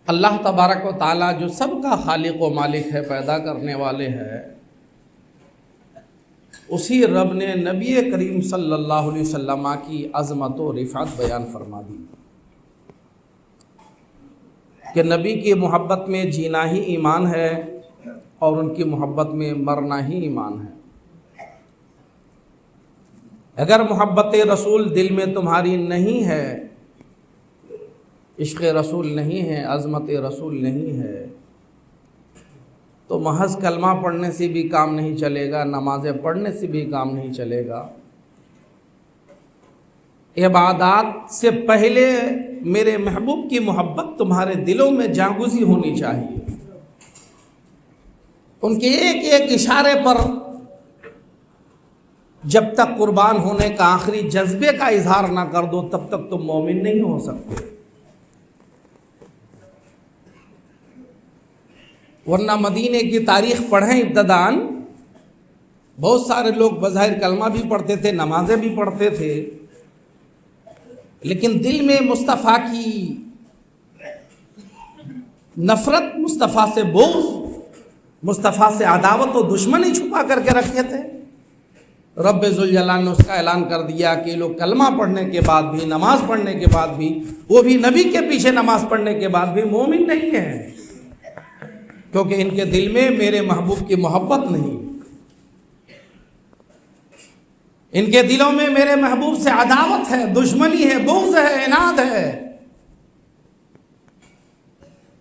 اللہ تبارک و تعالیٰ جو سب کا خالق و مالک ہے، پیدا کرنے والے ہے، اسی رب نے نبی کریم صلی اللہ علیہ وسلم کی عظمت و رفعت بیان فرما دی کہ نبی کی محبت میں جینا ہی ایمان ہے اور ان کی محبت میں مرنا ہی ایمان ہے۔ اگر محبت رسول دل میں تمہاری نہیں ہے، عشق رسول نہیں ہے، عظمت رسول نہیں ہے، تو محض کلمہ پڑھنے سے بھی کام نہیں چلے گا، نمازیں پڑھنے سے بھی کام نہیں چلے گا۔ عبادات سے پہلے میرے محبوب کی محبت تمہارے دلوں میں جاگزی ہونی چاہیے۔ ان کے ایک ایک اشارے پر جب تک قربان ہونے کا آخری جذبے کا اظہار نہ کر دو، تب تک تم مومن نہیں ہو سکتے۔ ورنہ مدینے کی تاریخ پڑھیں ابتداً، بہت سارے لوگ بظاہر کلمہ بھی پڑھتے تھے، نمازیں بھی پڑھتے تھے، لیکن دل میں مصطفیٰ کی نفرت، مصطفیٰ سے بغض، مصطفیٰ سے عداوت و دشمنی چھپا کر کے رکھے تھے۔ رب ذوالجلال نے اس کا اعلان کر دیا کہ لوگ کلمہ پڑھنے کے بعد بھی، نماز پڑھنے کے بعد بھی، وہ بھی نبی کے پیچھے نماز پڑھنے کے بعد بھی مومن نہیں ہیں، کیونکہ ان کے دل میں میرے محبوب کی محبت نہیں، ان کے دلوں میں میرے محبوب سے عداوت ہے، دشمنی ہے، بغض ہے، عناد ہے۔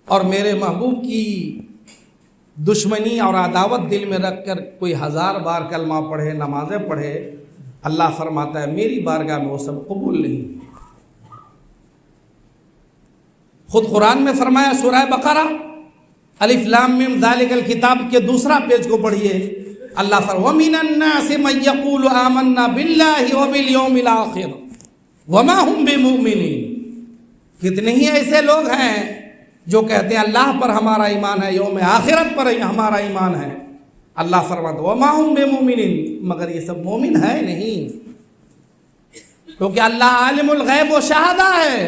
اور میرے محبوب کی دشمنی اور عداوت دل میں رکھ کر کوئی 1000 بار کلمہ پڑھے، نمازیں پڑھے، اللہ فرماتا ہے میری بارگاہ میں وہ سب قبول نہیں۔ خود قرآن میں فرمایا، سورہ بقرہ الف لام میم ذالک الکتاب کے دوسرا پیج کو پڑھیے، اللہ فرماتا ہے وَمِنَ النَّاسِ مَن يَقُولُ آمَنَّا بِاللَّهِ وَبِالْيَوْمِ الْآخِرِ وَمَا هُمْ بِمُؤْمِنِينَ۔ کتنے ہی ایسے لوگ ہیں جو کہتے ہیں اللہ پر ہمارا ایمان ہے، یوم آخرت پر ہمارا ایمان ہے، اللہ فرماتا ہے وَمَا هُمْ بِمُؤْمِنِينَ، مگر یہ سب مومن ہے نہیں، کیونکہ اللہ عالم الغیب و شہادہ ہے،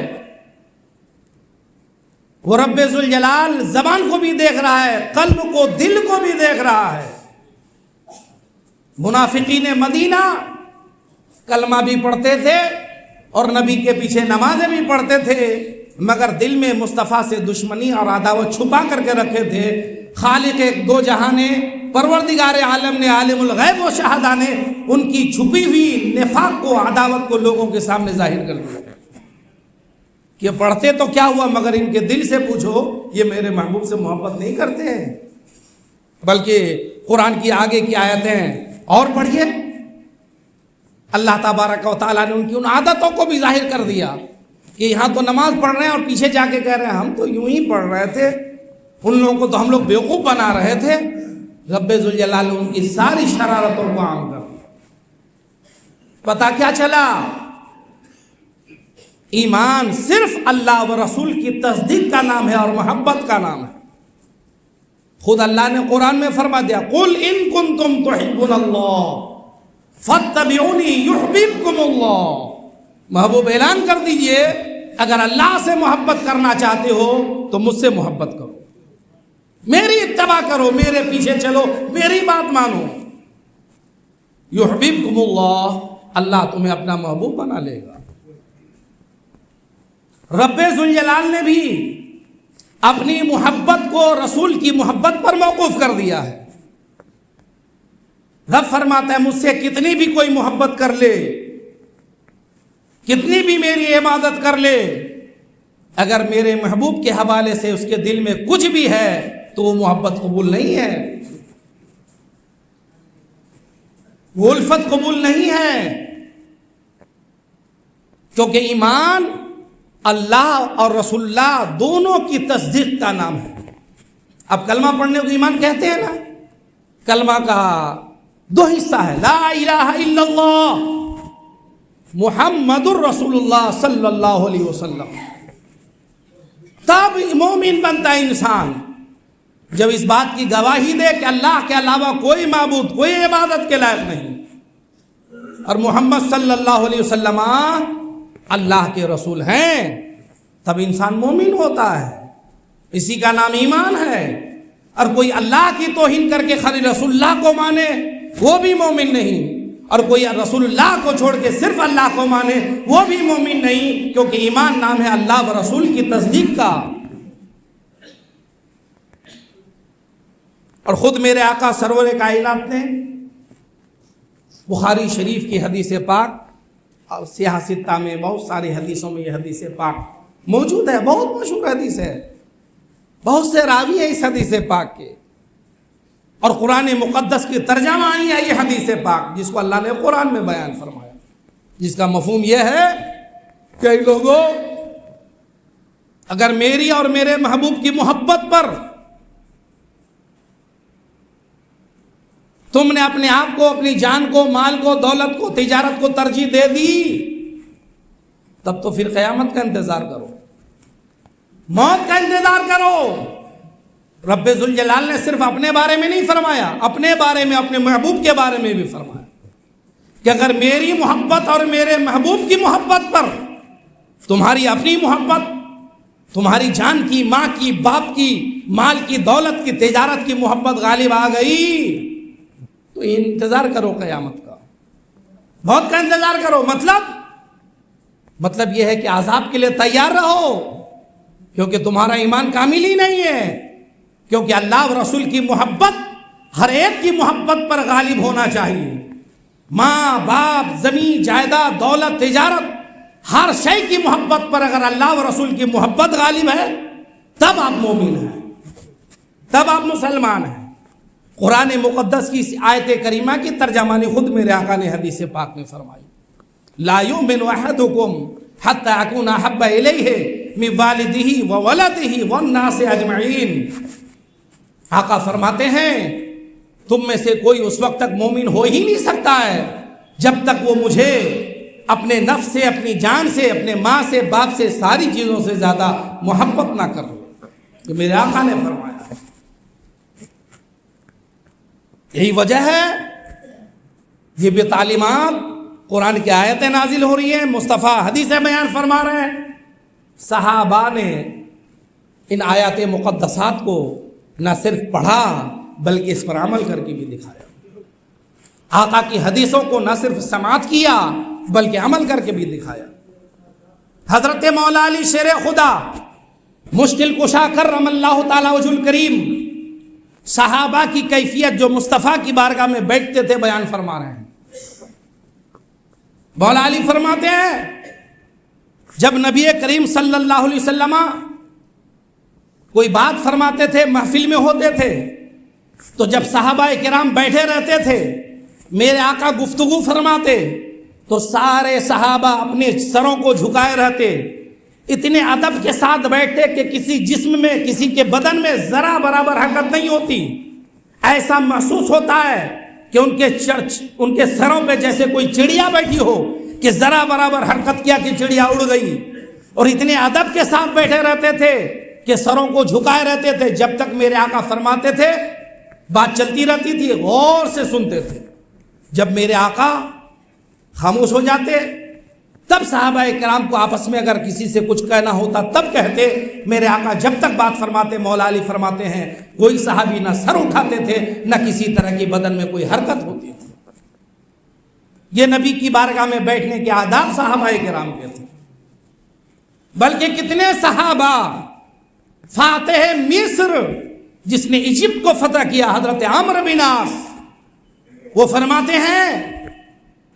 وہ رب ذوالجلال زبان کو بھی دیکھ رہا ہے، قلب کو، دل کو بھی دیکھ رہا ہے۔ منافقین مدینہ کلمہ بھی پڑھتے تھے اور نبی کے پیچھے نمازیں بھی پڑھتے تھے، مگر دل میں مصطفیٰ سے دشمنی اور عداوت چھپا کر کے رکھے تھے۔ خالق ایک دو جہاں نے، پروردگار عالم نے، عالم الغیب و شہادہ نے ان کی چھپی ہوئی نفاق کو، عداوت کو لوگوں کے سامنے ظاہر کر دیا کہ پڑھتے تو کیا ہوا، مگر ان کے دل سے پوچھو یہ میرے محبوب سے محبت نہیں کرتے ہیں۔ بلکہ قرآن کی آگے کی آیتیں اور پڑھیے، اللہ تبارک و تعالیٰ نے ان کی ان عادتوں کو بھی ظاہر کر دیا کہ یہاں تو نماز پڑھ رہے ہیں اور پیچھے جا کے کہہ رہے ہیں ہم تو یوں ہی پڑھ رہے تھے، ان لوگوں کو تو ہم لوگ بیوقوف بنا رہے تھے۔ رب ذوالجلال نے ان کی ساری شرارتوں کو عام کر دیا۔ پتہ کیا چلا؟ ایمان صرف اللہ و رسول کی تصدیق کا نام ہے اور محبت کا نام ہے۔ خود اللہ نے قرآن میں فرما دیا قُلْ إِن كُنْتُمْ تُحِبُّونَ اللَّهَ فَاتَّبِعُونِي يُحْبِبْكُمُ اللَّهُ، محبوب اعلان کر دیجئے اگر اللہ سے محبت کرنا چاہتے ہو تو مجھ سے محبت کرو، میری اتباع کرو، میرے پیچھے چلو، میری بات مانو، يُحْبِبْكُمُ اللَّهُ، اللہ تمہیں اپنا محبوب بنا لے گا۔ رب ذوالجلال نے بھی اپنی محبت کو رسول کی محبت پر موقوف کر دیا ہے۔ رب فرماتا ہے مجھ سے کتنی بھی کوئی محبت کر لے، کتنی بھی میری عبادت کر لے، اگر میرے محبوب کے حوالے سے اس کے دل میں کچھ بھی ہے تو وہ محبت قبول نہیں ہے، وہ الفت قبول نہیں ہے، کیونکہ ایمان اللہ اور رسول اللہ دونوں کی تصدیق کا نام ہے۔ اب کلمہ پڑھنے کو ایمان کہتے ہیں نا، کلمہ کا 2 حصہ ہے، لا الہ الا اللہ محمد الرسول اللہ صلی اللہ علیہ وسلم۔ تب مومن بنتا ہے انسان جب اس بات کی گواہی دے کہ اللہ کے علاوہ کوئی معبود، کوئی عبادت کے لائق نہیں، اور محمد صلی اللہ علیہ وسلم اللہ کے رسول ہیں، تب انسان مومن ہوتا ہے۔ اسی کا نام ایمان ہے. اور کوئی اللہ کی توہین کر کے خالی رسول اللہ کو مانے وہ بھی مومن نہیں، اور کوئی رسول اللہ کو چھوڑ کے صرف اللہ کو مانے وہ بھی مومن نہیں، کیونکہ ایمان نام ہے اللہ و رسول کی تصدیق کا. اور خود میرے آقا سرور کائنات نے بخاری شریف کی حدیث پاک اور سیاہ ستہ میں بہت ساری حدیثوں میں یہ حدیث پاک موجود ہے، بہت مشہور حدیث ہے، بہت سے راوی ہیں اس حدیث پاک کے، اور قرآن مقدس کی ترجمہ آئی ہے یہ حدیث پاک، جس کو اللہ نے قرآن میں بیان فرمایا، جس کا مفہوم یہ ہے کہ اے لوگوں، اگر میری اور میرے محبوب کی محبت پر تم نے اپنے آپ کو، اپنی جان کو، مال کو، دولت کو، تجارت کو ترجیح دے دی، تب تو پھر قیامت کا انتظار کرو، موت کا انتظار کرو. رب ذوالجلال نے صرف اپنے بارے میں نہیں فرمایا، اپنے بارے میں، اپنے محبوب کے بارے میں بھی فرمایا کہ اگر میری محبت اور میرے محبوب کی محبت پر تمہاری اپنی محبت، تمہاری جان کی، ماں کی، باپ کی، مال کی، دولت کی، تجارت کی محبت غالب آ گئی تو انتظار کرو قیامت کا، موت کا انتظار کرو. مطلب یہ ہے کہ عذاب کے لیے تیار رہو، کیونکہ تمہارا ایمان کامل ہی نہیں ہے، کیونکہ اللہ و رسول کی محبت ہر ایک کی محبت پر غالب ہونا چاہیے. ماں باپ، زمین جائیداد، دولت، تجارت، ہر شے کی محبت پر اگر اللہ و رسول کی محبت غالب ہے تب آپ مومن ہیں، تب آپ مسلمان ہیں. قرآن مقدس کی اس آیت کریمہ کی ترجمانی خود میرے آقا نے حدیث پاک میں فرمائی، لا یؤمن احدکم حتی اکون احب الیہ من والدہ وولدہ والناس اجمعین. آقا فرماتے ہیں تم میں سے کوئی اس وقت تک مومن ہو ہی نہیں سکتا ہے جب تک وہ مجھے اپنے نفس سے، اپنی جان سے، اپنے ماں سے، باپ سے، ساری چیزوں سے زیادہ محبت نہ کرو. یہ میرے آقا نے فرمایا. یہی وجہ ہے یہ بھی تعلیمات قرآن کی آیتیں نازل ہو رہی ہیں، مصطفیٰ حدیثیں بیان فرما رہے ہیں. صحابہ نے ان آیات مقدسات کو نہ صرف پڑھا بلکہ اس پر عمل کر کے بھی دکھایا. آقا کی حدیثوں کو نہ صرف سماعت کیا بلکہ عمل کر کے بھی دکھایا. حضرت مولا علی شیر خدا مشکل کشا کرم اللہ تعالی وجہ الکریم صحابہ کی کیفیت جو مصطفیٰ کی بارگاہ میں بیٹھتے تھے بیان فرما رہے ہیں. مولا علی فرماتے ہیں جب نبی کریم صلی اللہ علیہ وسلم کوئی بات فرماتے تھے، محفل میں ہوتے تھے، تو جب صحابہ کرام بیٹھے رہتے تھے، میرے آقا گفتگو فرماتے تو سارے صحابہ اپنے سروں کو جھکائے رہتے، اتنے ادب کے ساتھ بیٹھتے کہ کسی جسم میں، کسی کے بدن میں ذرا برابر حرکت نہیں ہوتی. ایسا محسوس ہوتا ہے کہ ان کے سروں پہ جیسے کوئی چڑیا بیٹھی ہو کہ ذرا برابر حرکت کیا کہ چڑیا اڑ گئی. اور اتنے ادب کے ساتھ بیٹھے رہتے تھے کہ سروں کو جھکائے رہتے تھے. جب تک میرے آقا فرماتے تھے بات چلتی رہتی تھی، غور سے سنتے تھے. جب میرے آقا خاموش ہو جاتے تب صحابہ کرام کو آپس میں اگر کسی سے کچھ کہنا ہوتا تب کہتے. میرے آقا جب تک بات فرماتے، مولا علی فرماتے ہیں کوئی صحابی نہ سر اٹھاتے تھے نہ کسی طرح کی بدن میں کوئی حرکت ہوتی تھی. یہ نبی کی بارگاہ میں بیٹھنے کے آداب صحابہ کرام کے تھے. بلکہ کتنے صحابہ، فاتح مصر جس نے ایجپٹ کو فتح کیا، حضرت عمرو بن عاص، وہ فرماتے ہیں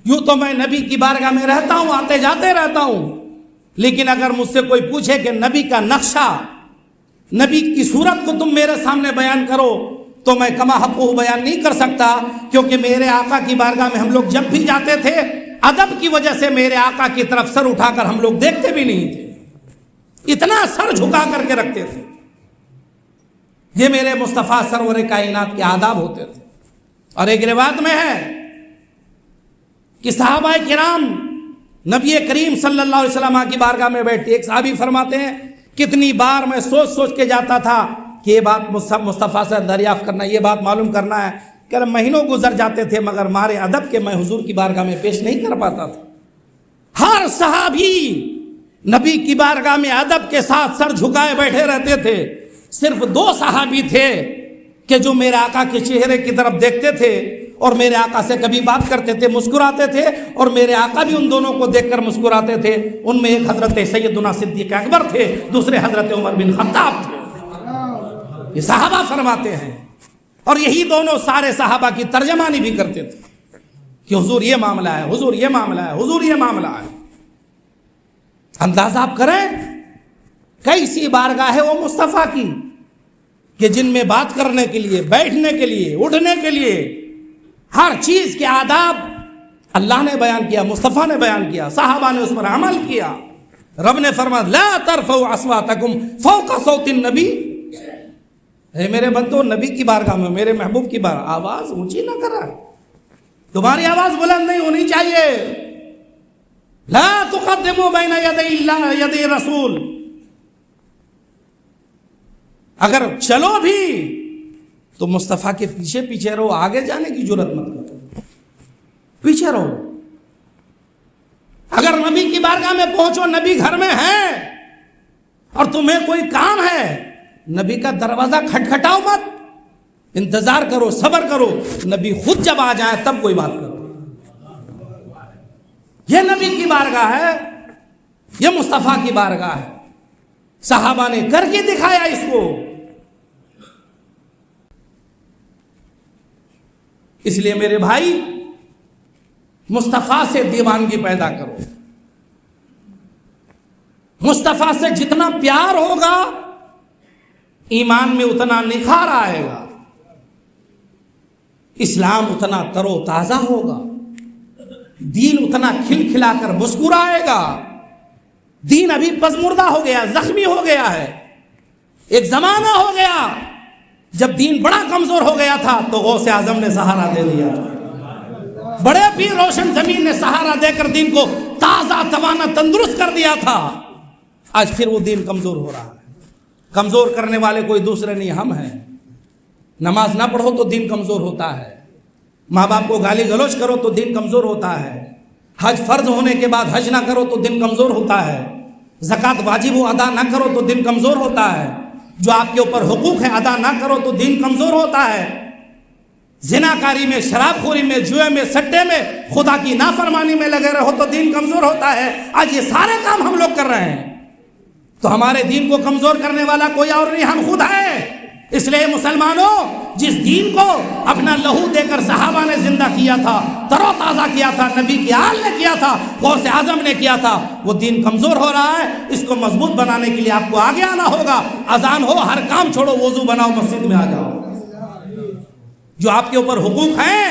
یوں تو میں نبی کی بارگاہ میں رہتا ہوں، آتے جاتے رہتا ہوں، لیکن اگر مجھ سے کوئی پوچھے کہ نبی کا نقشہ، نبی کی صورت کو تم میرے سامنے بیان کرو تو میں کما حقہ بیان نہیں کر سکتا، کیونکہ میرے آقا کی بارگاہ میں ہم لوگ جب بھی جاتے تھے ادب کی وجہ سے میرے آقا کی طرف سر اٹھا کر ہم لوگ دیکھتے بھی نہیں تھے، اتنا سر جھکا کر کے رکھتے تھے. یہ میرے مصطفیٰ سرور کائنات کے آداب ہوتے تھے. اور ایک روایت میں ہے کہ صحابہ کرام نبی کریم صلی اللہ علیہ وسلم کی بارگاہ میں بیٹھتے. ایک صحابی فرماتے ہیں کتنی بار میں سوچ کے جاتا تھا کہ یہ بات مصطفیٰ سے دریافت کرنا، یہ بات معلوم کرنا ہے، کہ مہینوں گزر جاتے تھے مگر مارے ادب کے میں حضور کی بارگاہ میں پیش نہیں کر پاتا تھا. ہر صحابی نبی کی بارگاہ میں ادب کے ساتھ سر جھکائے بیٹھے رہتے تھے. صرف 2 صحابی تھے کہ جو میرے آقا کے چہرے کی طرف دیکھتے تھے اور میرے آقا سے کبھی بات کرتے تھے، مسکراتے تھے، اور میرے آقا بھی ان دونوں کو دیکھ کر مسکراتے تھے۔ ان میں ایک حضرت سیدنا صدیق اکبر تھے، دوسرے حضرت عمر بن خطاب تھے۔ یہ صحابہ فرماتے ہیں، اور یہی دونوں سارے صحابہ کی ترجمانی بھی کرتے تھے کہ حضور یہ معاملہ ہے، حضور یہ معاملہ ہے، حضور یہ معاملہ ہے۔ اندازہ آپ کریں کیسی بارگاہ ہے وہ مصطفیٰ کی کہ جن میں بات کرنے کے لیے، بیٹھنے کے لیے، اٹھنے کے لیے، ہر چیز کے آداب اللہ نے بیان کیا، مصطفیٰ نے بیان کیا، صحابہ نے اس پر عمل کیا۔ رب نے فرمایا لا ترفعوا اصواتکم فوق صوت النبی، اے میرے بندو نبی کی بارگاہ میں، میرے محبوب کی بارگاہ آواز اونچی نہ کرا، تمہاری آواز بلند نہیں ہونی چاہیے۔ لا تقدموا بین یدی اللہ یدی رسول، اگر چلو بھی تو مصطفیٰ کے پیچھے پیچھے رہو، آگے جانے کی جرات مت کرو، پیچھے رہو۔ اگر نبی کی بارگاہ میں پہنچو، نبی گھر میں ہے اور تمہیں کوئی کام ہے، نبی کا دروازہ کھٹکھٹاؤ مت، انتظار کرو، صبر کرو، نبی خود جب آ جائے تب کوئی بات کرو۔ یہ نبی کی بارگاہ ہے، یہ مصطفیٰ کی بارگاہ ہے۔ صحابہ نے کر کے دکھایا اس کو۔ اس لیے میرے بھائی مصطفیٰ سے دیوانگی پیدا کرو۔ مصطفیٰ سے جتنا پیار ہوگا ایمان میں اتنا نکھار آئے گا، اسلام اتنا تر و تازہ ہوگا، دین اتنا کھل کھلا کر مسکرائے گا۔ دین ابھی پزمردہ ہو گیا، زخمی ہو گیا ہے۔ ایک زمانہ ہو گیا جب دین بڑا کمزور ہو گیا تھا تو غوث اعظم نے سہارا دے دیا، بڑے پیر روشن زمین نے سہارا دے کر دین کو تازہ توانا تندرست کر دیا تھا۔ آج پھر وہ دین کمزور ہو رہا ہے۔ کمزور کرنے والے کوئی دوسرے نہیں، ہم ہیں۔ نماز نہ پڑھو تو دین کمزور ہوتا ہے، ماں باپ کو گالی گلوچ کرو تو دین کمزور ہوتا ہے، حج فرض ہونے کے بعد حج نہ کرو تو دین کمزور ہوتا ہے، زکوٰۃ واجب ہو ادا نہ کرو تو دین کمزور ہوتا ہے، جو آپ کے اوپر حقوق ہے ادا نہ کرو تو دین کمزور ہوتا ہے، زناکاری میں، شراب خوری میں، جوئے میں، سٹے میں، خدا کی نافرمانی میں لگے رہو تو دین کمزور ہوتا ہے۔ آج یہ سارے کام ہم لوگ کر رہے ہیں تو ہمارے دین کو کمزور کرنے والا کوئی اور نہیں، ہم خود ہیں۔ اس لیے مسلمانوں، جس دین کو اپنا لہو دے کر صحابہ نے زندہ کیا تھا، تر و تازہ کیا تھا، نبی کی آل نے کیا تھا، غوث اعظم نے کیا تھا، وہ دین کمزور ہو رہا ہے۔ اس کو مضبوط بنانے کے لیے آپ کو آگے آنا ہوگا۔ اذان ہو، ہر کام چھوڑو، وضو بناؤ، مسجد میں آ جاؤ۔ جو آپ کے اوپر حقوق ہیں،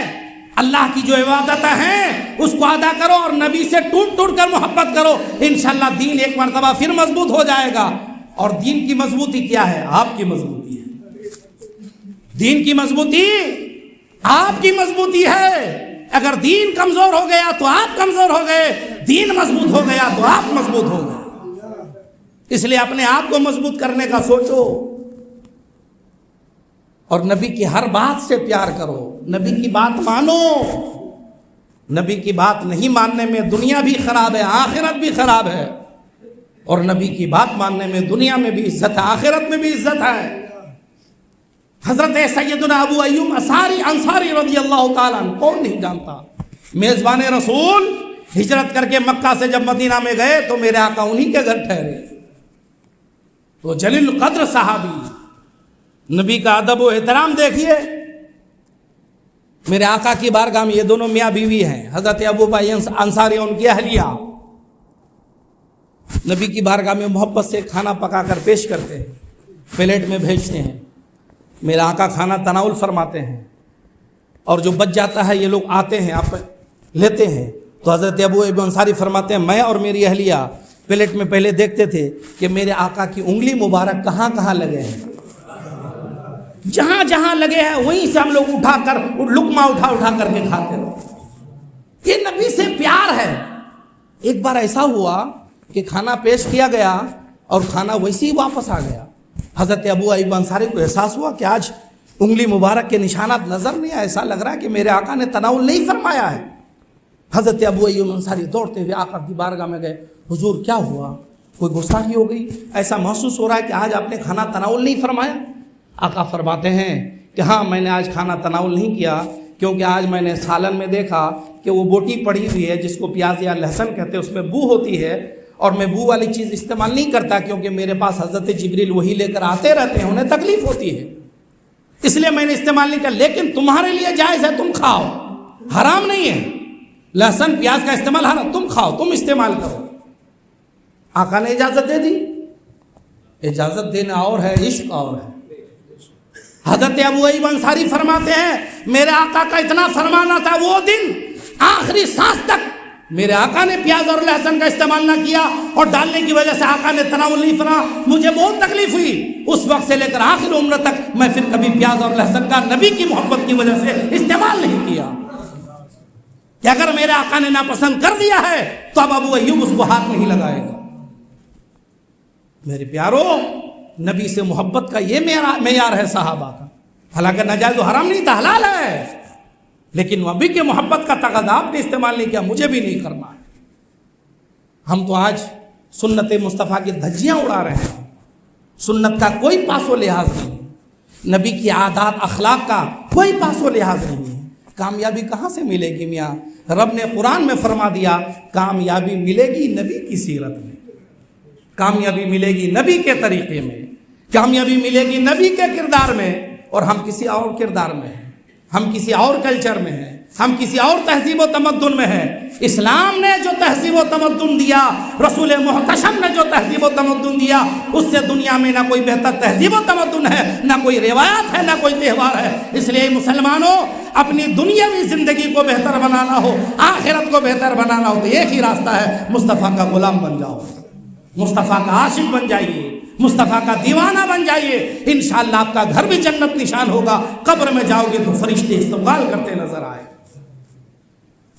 اللہ کی جو عبادتیں ہیں، اس کو ادا کرو اور نبی سے ٹوٹ ٹوٹ کر محبت کرو۔ انشاءاللہ دین ایک مرتبہ پھر مضبوط ہو جائے گا۔ اور دین کی مضبوطی کیا ہے؟ آپ کی مضبوطی ہے۔ دین کی مضبوطی آپ کی مضبوطی ہے۔ اگر دین کمزور ہو گیا تو آپ کمزور ہو گئے، دین مضبوط ہو گیا تو آپ مضبوط ہو گئے۔ اس لیے اپنے آپ کو مضبوط کرنے کا سوچو اور نبی کی ہر بات سے پیار کرو، نبی کی بات مانو۔ نبی کی بات نہیں ماننے میں دنیا بھی خراب ہے، آخرت بھی خراب ہے، اور نبی کی بات ماننے میں دنیا میں بھی عزت ہے، آخرت میں بھی عزت ہے۔ حضرت سیدنا ابو ایوب انصاری رضی اللہ تعالیٰ عنہ، کون نہیں جانتا، میزبان رسول، ہجرت کر کے مکہ سے جب مدینہ میں گئے تو میرے آقا انہی کے گھر ٹھہرے۔ تو جلیل القدر صحابی، نبی کا ادب و احترام دیکھیے۔ میرے آقا کی بارگاہ میں یہ دونوں میاں بیوی ہیں، حضرت ابو انصاری ان کی اہلیہ، نبی کی بارگاہ میں محبت سے کھانا پکا کر پیش کرتے ہیں، پلیٹ میں بھیجتے ہیں۔ میرا آقا کھانا تناول فرماتے ہیں، اور جو بچ جاتا ہے یہ لوگ آتے ہیں، آپ لیتے ہیں۔ تو حضرت ابو انصاری فرماتے ہیں میں اور میری اہلیہ پلیٹ میں پہلے دیکھتے تھے کہ میرے آقا کی انگلی مبارک کہاں کہاں لگے ہیں، جہاں جہاں لگے ہیں وہیں سے ہم لوگ اٹھا کر لقمہ اٹھا کر کے کھاتے رہے۔ یہ نبی سے پیار ہے۔ ایک بار ایسا ہوا کہ کھانا پیش کیا گیا اور کھانا ویسے ہی واپس آ گیا۔ حضرت ابو ایوب انصاری کو احساس ہوا کہ آج انگلی مبارک کے نشانات نظر نہیں آئے، ایسا لگ رہا ہے کہ میرے آقا نے تناول نہیں فرمایا ہے۔ حضرت ابو ایوب انصاری دوڑتے ہوئے آقا کی بارگاہ میں گئے، حضور کیا ہوا؟ کوئی گستاخی ہو گئی، ایسا محسوس ہو رہا ہے کہ آج آپ نے کھانا تناول نہیں فرمایا؟ آقا فرماتے ہیں کہ ہاں میں نے آج کھانا تناول نہیں کیا، کیونکہ آج میں نے سالن میں دیکھا کہ وہ بوٹی پڑی ہوئی ہے جس کو پیاز یا لہسن کہتے ہیں، اس میں بو ہوتی ہے، اور میں بو والی چیز استعمال نہیں کرتا کیونکہ میرے پاس حضرت جبریل وہی لے کر آتے رہتے ہیں، انہیں تکلیف ہوتی ہے، اس لیے میں نے استعمال نہیں کیا، لیکن تمہارے لیے جائز ہے، تم کھاؤ، حرام نہیں ہے، لہسن پیاز کا استعمال حرام، تم کھاؤ، تم استعمال کرو۔ آقا نے اجازت دے دی۔ اجازت دینا اور ہے، عشق اور ہے۔ حضرت ابو ایوب انصاری فرماتے ہیں میرے آقا کا اتنا فرمانا تھا، وہ دن آخری سانس تک میرے آقا نے پیاز اور لہسن کا استعمال نہ کیا، اور ڈالنے کی وجہ سے آقا نے تناول نہیں فرمایا، مجھے بہت تکلیف ہوئی۔ اس وقت سے لے کر آخر عمر تک میں پھر کبھی پیاز اور لہسن کا نبی کی محبت کی وجہ سے استعمال نہیں کیا، کہ اگر میرے آقا نے ناپسند کر دیا ہے تو اب ابو ایوب اس کو ہاتھ نہیں لگائے گا۔ میرے پیارو، نبی سے محبت کا یہ معیار ہے صحابہ کا، حالانکہ ناجائز و حرام نہیں تھا، حلال ہے، لیکن نبی کی محبت کا تقاضا آپ نے استعمال نہیں کیا، مجھے بھی نہیں کرنا ہے۔ ہم تو آج سنت مصطفیٰ کی دھجیاں اڑا رہے ہیں، سنت کا کوئی پاس و لحاظ نہیں، نبی کی عادات اخلاق کا کوئی پاس و لحاظ نہیں ہے۔ کامیابی کہاں سے ملے گی میاں؟ رب نے قرآن میں فرما دیا کامیابی ملے گی نبی کی سیرت میں، کامیابی ملے گی نبی کے طریقے میں، کامیابی ملے گی نبی کے کردار میں، اور ہم کسی اور کردار میں ہیں، ہم کسی اور کلچر میں ہیں، ہم کسی اور تہذیب و تمدن میں ہیں۔ اسلام نے جو تہذیب و تمدن دیا، رسول محتشم نے جو تہذیب و تمدن دیا، اس سے دنیا میں نہ کوئی بہتر تہذیب و تمدن ہے، نہ کوئی روایات ہے، نہ کوئی تہوار ہے۔ اس لیے مسلمانوں، اپنی دنیاوی زندگی کو بہتر بنانا ہو، آخرت کو بہتر بنانا ہو، تو ایک ہی راستہ ہے، مصطفیٰ کا غلام بن جاؤ، مصطفیٰ کا عاشق بن جائیے، مصطفیٰ کا دیوانہ بن جائیے، انشاءاللہ آپ کا گھر بھی جنت نشان ہوگا، قبر میں جاؤ گے تو فرشتے استقبال کرتے نظر آئے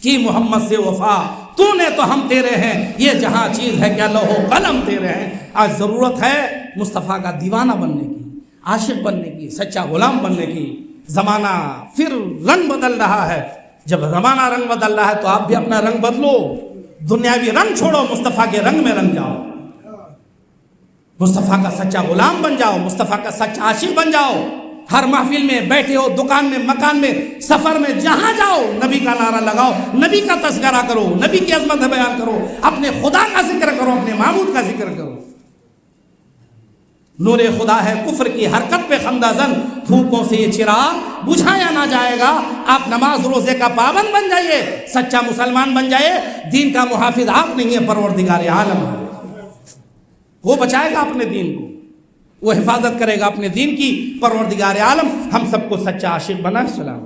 کہ محمد سے وفا تو نے تو ہم تیرے ہیں، یہ جہاں چیز ہے کیا لوح و قلم تیرے ہیں۔ آج ضرورت ہے مصطفیٰ کا دیوانہ بننے کی، عاشق بننے کی، سچا غلام بننے کی۔ زمانہ پھر رنگ بدل رہا ہے، جب زمانہ رنگ بدل رہا ہے تو آپ بھی اپنا رنگ بدلو، دنیاوی رنگ چھوڑو، مصطفیٰ کے رنگ میں رنگ جاؤ، مصطفیٰ کا سچا غلام بن جاؤ، مصطفیٰ کا سچا عاشق بن جاؤ۔ ہر محفل میں بیٹھے ہو، دکان میں، مکان میں، سفر میں، جہاں جاؤ نبی کا نعرہ لگاؤ، نبی کا تذکرہ کرو، نبی کی عظمت بیان کرو، اپنے خدا کا ذکر کرو، اپنے معبود کا ذکر کرو۔ نور خدا ہے کفر کی حرکت پہ خندہ زن، پھوکوں سے یہ چراغ بجھایا نہ جائے گا۔ آپ نماز روزے کا پابند بن جائیے، سچا مسلمان بن جائیے۔ دین کا محافظ آپ نہیں ہے، پروردگار عالم ہے، وہ بچائے گا اپنے دین کو، وہ حفاظت کرے گا اپنے دین کی۔ پروردگار عالم ہم سب کو سچا عاشق بنا۔ سلام۔